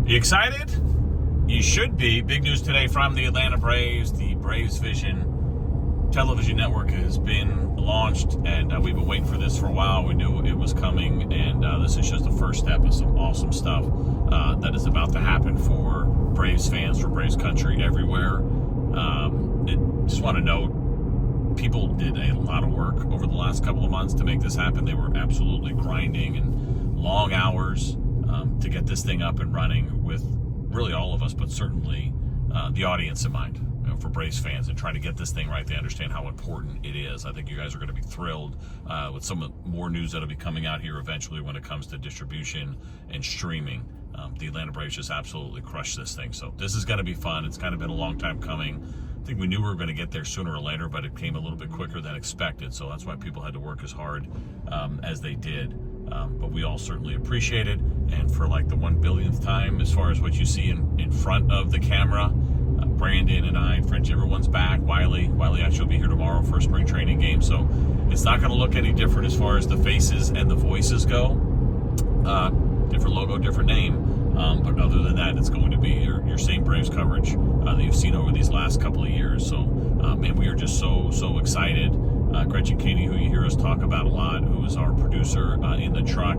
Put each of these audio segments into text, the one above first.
You excited? You should be. Big news today from the Atlanta Braves. The Braves Vision television network has been launched, and we've been waiting for this for a while. We knew it was coming, and this is just the first step of some awesome stuff that is about to happen for Braves fans, for Braves country everywhere. Just want to note, people did a lot of work over the last couple of months to make this happen. They were absolutely grinding and long hours to get this thing up and running with really all of us, but certainly the audience in mind, for Braves fans, and trying to get this thing right. They understand how important it is. I think you guys are going to be thrilled with some more news that'll be coming out here eventually when it comes to distribution and streaming. The Atlanta Braves just absolutely crushed this thing. So this is going to be fun. It's kind of been a long time coming. I think we knew we were going to get there sooner or later, but it came a little bit quicker than expected. So that's why people had to work as hard as they did. But we all certainly appreciate it. And for like the 1 billionth time, as far as what you see in front of the camera, Brandon and I, French, everyone's back. Wiley actually will be here tomorrow for a spring training game. So it's not going to look any different as far as the faces and the voices go. Different logo, different name. But other than that, it's going to be your same Braves coverage that you've seen over these last couple of years. So, man, we are just so excited. Gretchen Caney, who you hear us talk about a lot, who is our producer in the truck,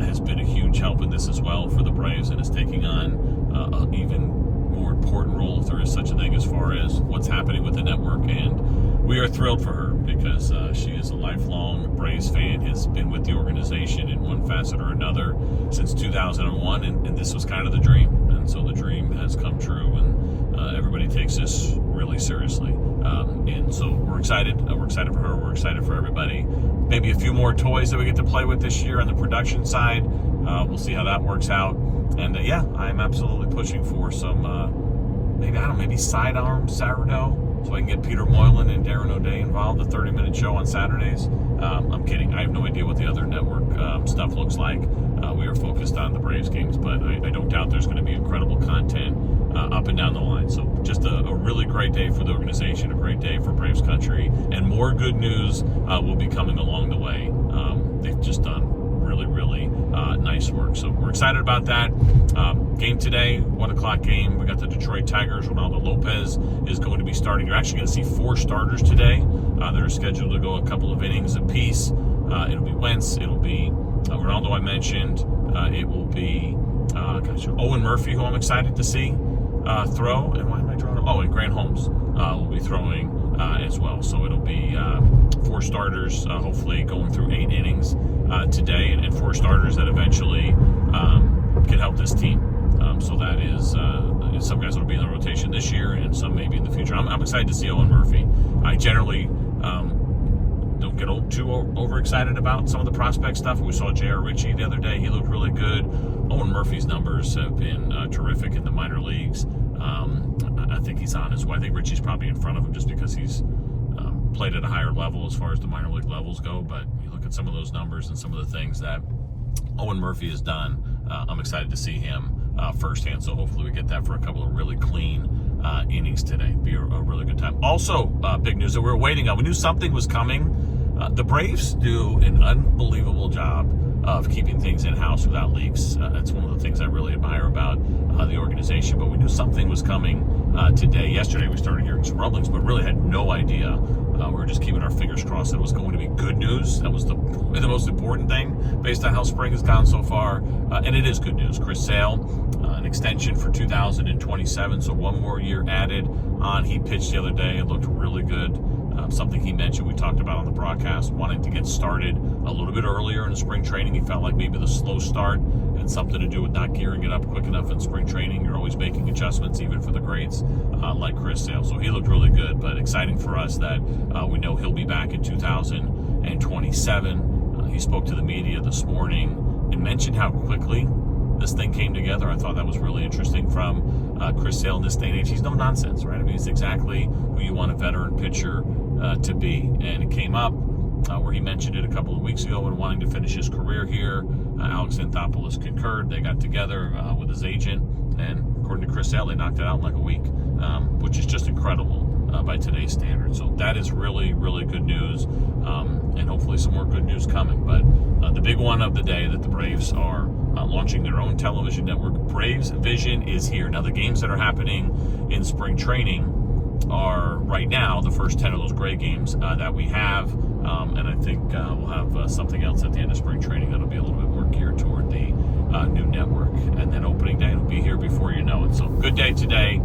has been a huge help in this as well for the Braves, and is taking on an even more important role, if there is such a thing, as far as what's happening with the network. And we are thrilled for her because she is a lifelong Braves fan, has been with the organization in one facet or another since 2001, and this was kind of the dream. And so the dream has come true, and everybody takes this really seriously. And so we're excited. We're excited for her. We're excited for everybody. Maybe a few more toys that we get to play with this year on the production side. We'll see how that works out. And yeah, I'm absolutely pushing for some, maybe sidearm sourdough, so I can get Peter Moylan and Darren O'Day involved, a 30-minute show on Saturdays. I'm kidding. I have no idea what the other network stuff looks like. We are focused on the Braves games, but I don't doubt there's going to be incredible content up and down the line. So just a really great day for the organization, a great day for Braves country, and more good news will be coming along the way. They've just done really nice work. So we're excited about that. Game today, 1 o'clock game. We got the Detroit Tigers. Ronaldo Lopez is going to be starting. You're actually going to see 4 starters today that are scheduled to go a couple of innings apiece. It'll be Wentz. It'll be Ronaldo, I mentioned. It will be Owen Murphy, who I'm excited to see throw. And why am I drawing? Oh, and Grant Holmes will be throwing as well. So it'll be 4 starters, hopefully going through 8 innings today, and 4 starters that eventually can help this team. So that is some guys will be in the rotation this year, and some maybe in the future. I'm excited to see Owen Murphy. I generally don't get too overexcited about some of the prospect stuff. We saw J.R. Ritchie the other day. He looked really good. Owen Murphy's numbers have been terrific in the minor leagues. I think he's on his way. I think Ritchie's probably in front of him just because he's played at a higher level as far as the minor league levels go. But you look at some of those numbers and some of the things that Owen Murphy has done, I'm excited to see him firsthand. So hopefully we get that for a couple of really clean innings today. Be a really good time. Also, big news that we were waiting on. We knew something was coming. The Braves do an unbelievable job of keeping things in-house without leaks. That's one of the things I really admire about the organization. But we knew something was coming today. Yesterday we started hearing some rumblings, but really had no idea. We were just keeping our fingers crossed that it was going to be good news. That was the most important thing based on how spring has gone so far. And it is good news. Chris Sale, an extension for 2027, so 1 more year added on. He pitched the other day. It looked really good. Something he mentioned, we talked about on the broadcast, wanting to get started a little bit earlier in the spring training. He felt like maybe the slow start had something to do with not gearing it up quick enough in spring training. You're always making adjustments, even for the greats like Chris Sale. So he looked really good, but exciting for us that we know he'll be back in 2027. He spoke to the media this morning and mentioned how quickly this thing came together. I thought that was really interesting from Chris Sale in this day and age. He's no nonsense, right? I mean, he's exactly who you want a veteran pitcher to be. And it came up where he mentioned it a couple of weeks ago when wanting to finish his career here. Alex Anthopoulos concurred. They got together with his agent, and according to Chris Sale, they knocked it out in like a week, which is just incredible by today's standards. So that is really good news, and hopefully some more good news coming. But the big one of the day that the Braves are launching their own television network. Braves Vision is here. Now, the games that are happening in spring training are right now the first 10 of those Gray games that we have, and I think we'll have something else at the end of spring training that'll be a little bit more geared toward the new network, and then opening day will be here before you know it. So good day today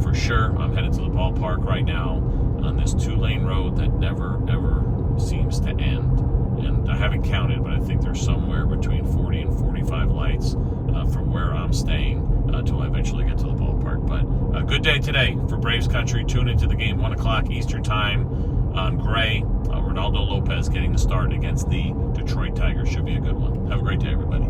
for sure. I'm headed to the ballpark right now on this 2-lane road that never ever seems to end, and I haven't counted, but I think there's somewhere between 40 and 45 lights from where I'm staying until I eventually get to the ballpark. But a good day today for Braves country. Tune into the game 1 o'clock Eastern time on Gray. Ronaldo Lopez getting the start against the Detroit Tigers. Should be a good one. Have a great day, everybody.